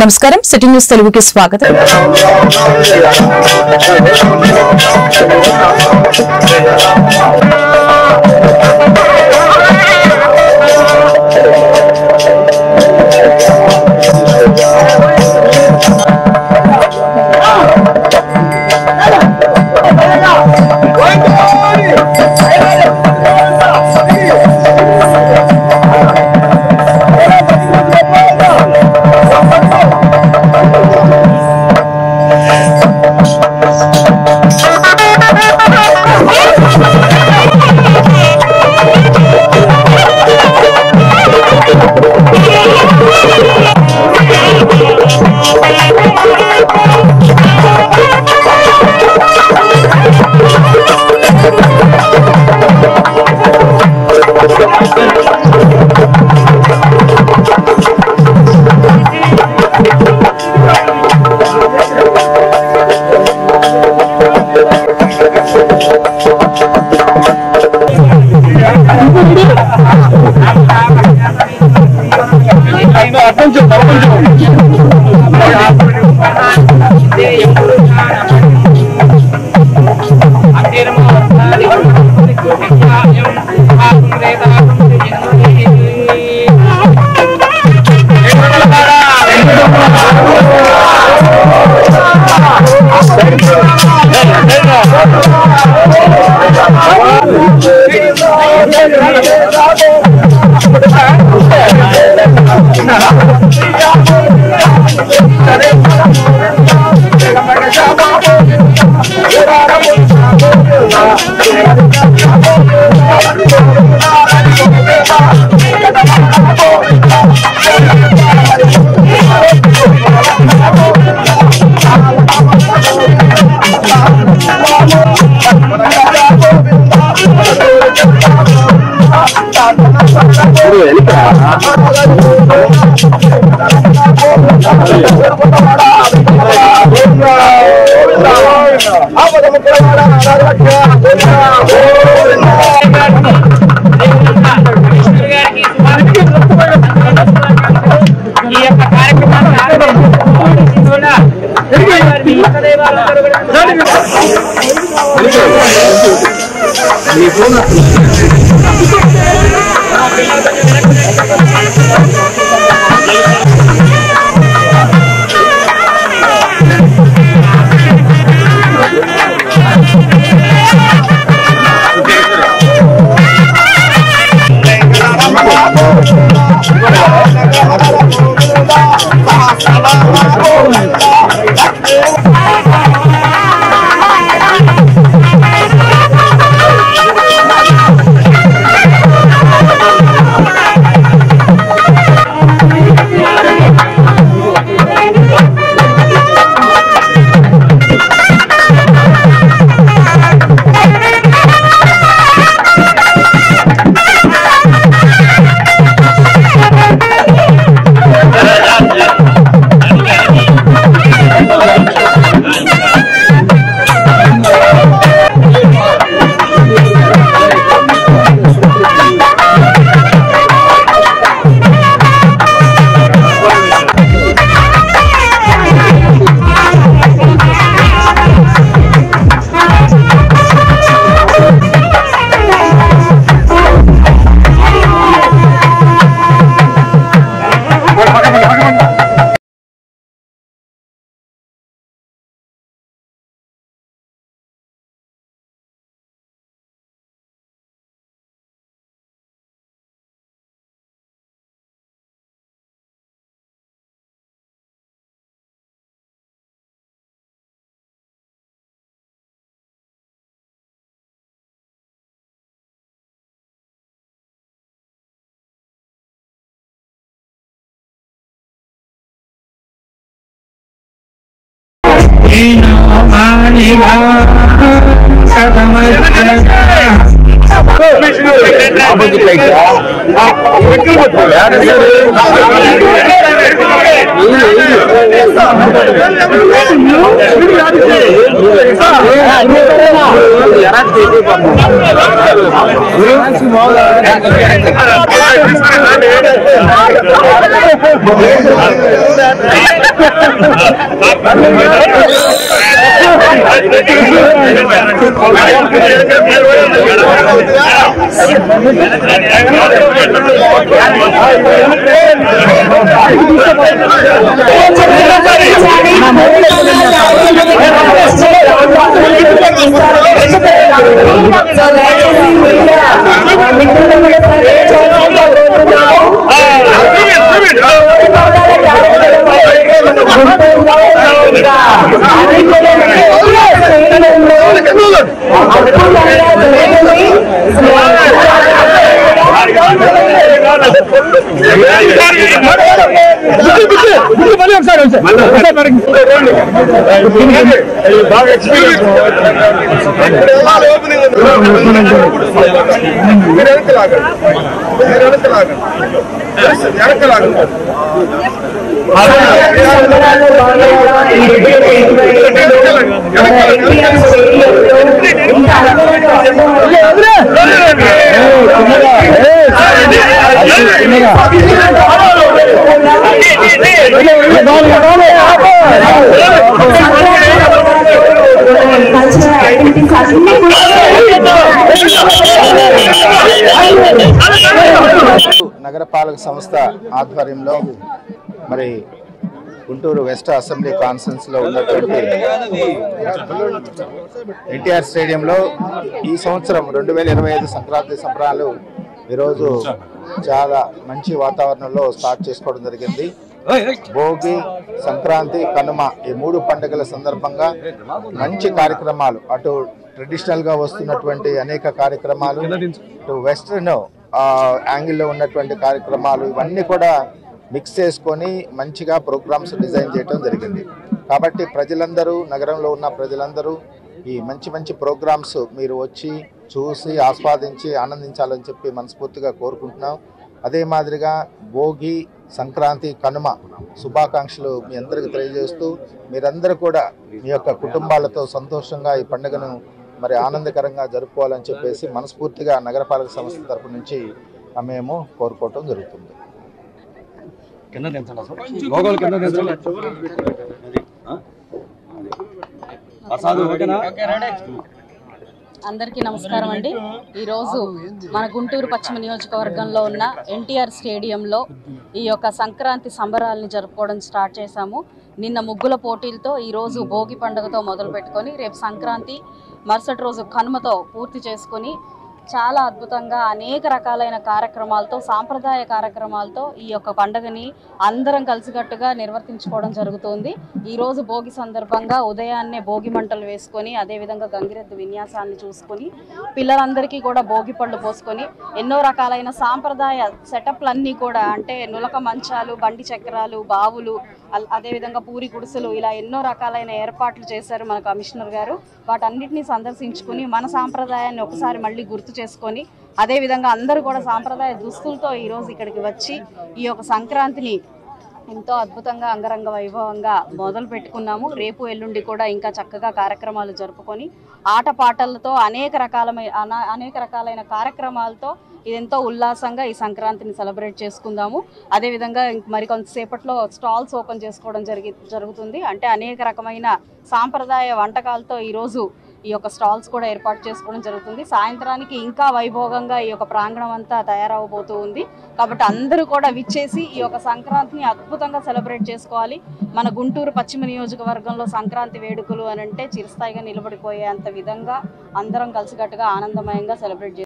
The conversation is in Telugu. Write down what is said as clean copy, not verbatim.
నమస్కారం సిటీ న్యూస్ తెలుగుకి స్వాగతం. నగరపాలక సంస్థ ఆధ్వర్యంలో మరి గుంటూరు వెస్ట్ అసెంబ్లీ కాన్ఫరెన్స్ లో ఉన్నటువంటి ఎన్టీఆర్ స్టేడియంలో ఈ సంవత్సరం 2025 సంక్రాంతి సంబరాలు ఈరోజు చాలా మంచి వాతావరణంలో స్టార్ట్ చేసుకోవడం జరిగింది. భోగి, సంక్రాంతి, కనుమ ఈ 3 పండుగల సందర్భంగా మంచి కార్యక్రమాలు, అటు ట్రెడిషనల్ గా వస్తున్నటువంటి అనేక కార్యక్రమాలు, ఇటు వెస్టర్న్ యాంగిల్లో ఉన్నటువంటి కార్యక్రమాలు, ఇవన్నీ కూడా మిక్స్ చేసుకొని మంచిగా ప్రోగ్రామ్స్ డిజైన్ చేయడం జరిగింది. కాబట్టి ప్రజలందరూ, నగరంలో ఉన్న ప్రజలందరూ ఈ మంచి మంచి ప్రోగ్రామ్స్ మీరు వచ్చి చూసి ఆస్వాదించి ఆనందించాలని చెప్పి మనస్ఫూర్తిగా కోరుకుంటున్నాం. అదే మాదిరిగా భోగి, సంక్రాంతి, కనుమ శుభాకాంక్షలు మీ అందరికీ తెలియజేస్తూ మీరందరూ కూడా మీ యొక్క కుటుంబాలతో సంతోషంగా ఈ పండుగను మరి ఆనందకరంగా జరుపుకోవాలని చెప్పేసి మనస్ఫూర్తిగా నగరపాలక సంస్థ తరపు నుంచి మేము కోరుకోవటం జరుగుతుంది. అందరికీ నమస్కారం అండి. ఈరోజు మన గుంటూరు పశ్చిమ నియోజకవర్గంలో ఉన్న ఎన్టీఆర్ స్టేడియంలో ఈ యొక్క సంక్రాంతి సంబరాలని జరుపుకోవడం స్టార్ట్ చేశాము. నిన్న ముగ్గుల పోటీలతో ఈరోజు భోగి పండుగతో మొదలు పెట్టుకొని రేపు సంక్రాంతి, మరుసటి రోజు కనుమతో పూర్తి చేసుకొని చాలా అద్భుతంగా అనేక రకాలైన కార్యక్రమాలతో, సాంప్రదాయ కార్యక్రమాలతో ఈ యొక్క పండుగని అందరం కలిసికట్టుగా నిర్వర్తించుకోవడం జరుగుతుంది. ఈరోజు భోగి సందర్భంగా ఉదయాన్నే భోగి మంటలు వేసుకొని, అదేవిధంగా గంగిరెద్దు విన్యాసాన్ని చూసుకొని, పిల్లలందరికీ కూడా భోగి పళ్ళు పోసుకొని ఎన్నో రకాలైన సాంప్రదాయ సెటప్లన్నీ కూడా, అంటే నులక మంచాలు, బండి చక్రాలు, బావులు, అదేవిధంగా పూరి గుడిసెలు, ఇలా ఎన్నో రకాలైన ఏర్పాట్లు చేశారు మన కమిషనర్ గారు. వాటన్నిటిని సందర్శించుకుని మన సాంప్రదాయాన్ని ఒకసారి మళ్ళీ గుర్తు చేసుకొని, అదేవిధంగా అందరూ కూడా సాంప్రదాయ దుస్తులతో ఈరోజు ఇక్కడికి వచ్చి ఈ యొక్క సంక్రాంతిని ఎంతో అద్భుతంగా అంగరంగ వైభవంగా మొదలు పెట్టుకున్నాము. రేపు ఎల్లుండి కూడా ఇంకా చక్కగా కార్యక్రమాలు జరుపుకొని ఆటపాటలతో అనేక రకాలైన కార్యక్రమాలతో ఇదెంతో ఉల్లాసంగా ఈ సంక్రాంతిని సెలబ్రేట్ చేసుకుందాము. అదేవిధంగా మరి కొంతసేపట్లో స్టాల్స్ ఓపెన్ చేసుకోవడం జరుగుతుంది. అంటే అనేక రకమైన సాంప్రదాయ వంటకాలతో ఈరోజు ఈ యొక్క స్టాల్స్ కూడా ఏర్పాటు చేసుకోవడం జరుగుతుంది. సాయంత్రానికి ఇంకా వైభోగంగా ఈ యొక్క ప్రాంగణం అంతా తయారవబోతూ ఉంది. కాబట్టి అందరూ కూడా విచ్చేసి ఈ యొక్క సంక్రాంతిని అద్భుతంగా సెలబ్రేట్ చేసుకోవాలి. మన గుంటూరు పశ్చిమ నియోజకవర్గంలో సంక్రాంతి వేడుకలు అని అంటే చిరస్థాయిగా నిలబడిపోయేంత విధంగా అందరం కలిసికట్టుగా ఆనందమయంగా సెలబ్రేట్